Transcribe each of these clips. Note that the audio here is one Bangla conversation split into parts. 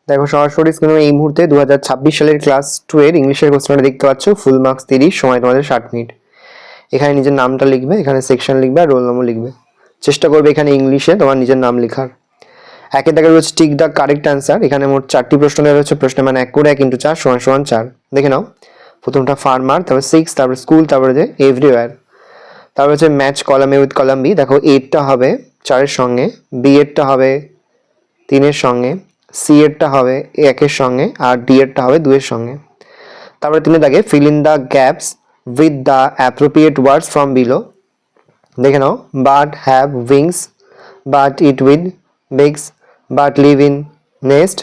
দেখো সরাসরি স্ক্রিনে এই মুহূর্তে 2026 সালের ক্লাস 2 এর ইংলিশের কোশ্চেনটা দেখতে পাচ্ছ। ফুল মার্কস 30, সময় তোমাদের 60 মিনিট। এখানে নিজের নামটা লিখবে, এখানে সেকশন লিখবে আর রোল নম্বর লিখবে। চেষ্টা করবে এখানে ইংলিশে তোমার নিজের নাম লেখার। একে দাগে রয়েছে টিক দ্য কারেক্ট অ্যান্সার। এখানে মোট 4টি প্রশ্ন দেওয়া রয়েছে। প্রশ্নের মান 1 করে 1 × 4 = 4। দেখে নাও, প্রথমটা ফার্মার, তারপর 6, তারপর স্কুল, তারপরে যে এভরিওয়্যার, তারপর হচ্ছে match column A with column B. দেখো 8টা হবে 4 এর সঙ্গে, বি এরটা হবে 3 এর সঙ্গে, সি এরটা হবে 1 এর সঙ্গে আর ডি এরটা হবে 2 এর সঙ্গে। তারপরে 3 দাগে fill in the gaps with the appropriate words from below. দেখে নাও, bird have wings, but eat with beaks, but live in nest,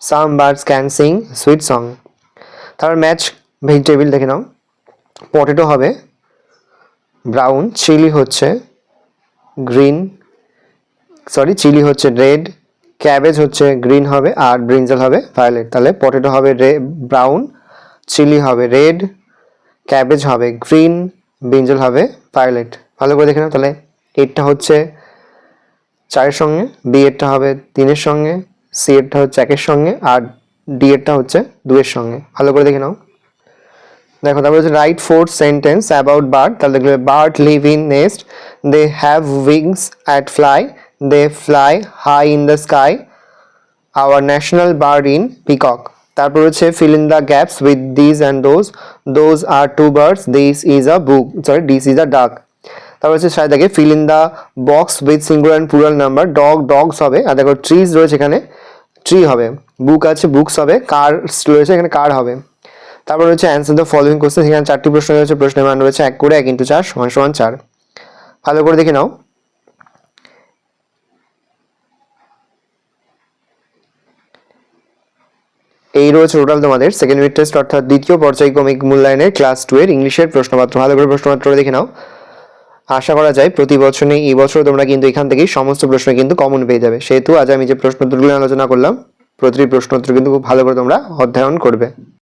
some birds can sing sweet song. তারপর ম্যাচ ভেজিটেবল। দেখে নাও, পটেটো হবে ব্রাউন, চিলি হচ্ছে গ্রিন, চিলি হচ্ছে রেড, ক্যাবেজ হচ্ছে গ্রিন হবে আর ব্রিঞ্জাল হবে ভায়োলেট। তাহলে পটেটো হবে ব্রাউন, চিলি হবে রেড, ক্যাবেজ হবে গ্রিন, ব্রিঞ্জাল হবে ভায়োলেট। ভালো করে দেখে নাও। তাহলে এরটা হচ্ছে 4 এর সঙ্গে, বি এরটা হবে 3 এর সঙ্গে, সি এরটা হচ্ছে 1 এর সঙ্গে আর ডি এরটা হচ্ছে 2 এর সঙ্গে। ভালো করে দেখে নাও। দেখো তারপরে হচ্ছে right 4th sentence about bird. তাহলে দেখবে bird live in nest, they have wings at fly, they fly high in the sky, our national bird in peacock. তারপর হচ্ছে fill in the gaps with this and those are two birds, this is a book, this is a duck. তারপর হচ্ছে সাথে থাকে fill in the box with singular and plural number. Dogs হবে, আর দেখো ট্রিজ রয়েছে এখানে ট্রি হবে, বুক আছে বুকস হবে, কার রয়েছে এখানে কার হবে। তারপর হচ্ছে অ্যান্সার দ্য ফলোইং কোশ্চেন। এখানে 4টি প্রশ্ন রয়েছে। প্রশ্নের মান রয়েছে 1 করে 1 × 4 = 4। ভালো করে দেখে নাও। এই রয়েছে টোটাল তোমাদের সেকেন্ড ইউনিট টেস্ট অর্থাৎ দ্বিতীয় পর্যায়ক্রমিক মূল্যায়নের ক্লাস 2 এর ইংলিশের প্রশ্নপত্র। ভালো করে প্রশ্নপত্র দেখে নাও। আশা করা যায় প্রতি বছর নেই, এই বছর তোমরা কিন্তু এখান থেকেই সমস্ত প্রশ্ন কিন্তু কমন পেয়ে যাবে। সেহেতু আজ আমি যে প্রশ্নোত্তরগুলো আলোচনা করলাম, প্রতিটি প্রশ্নোত্তর কিন্তু খুব ভালো করে তোমরা অধ্যয়ন করবে।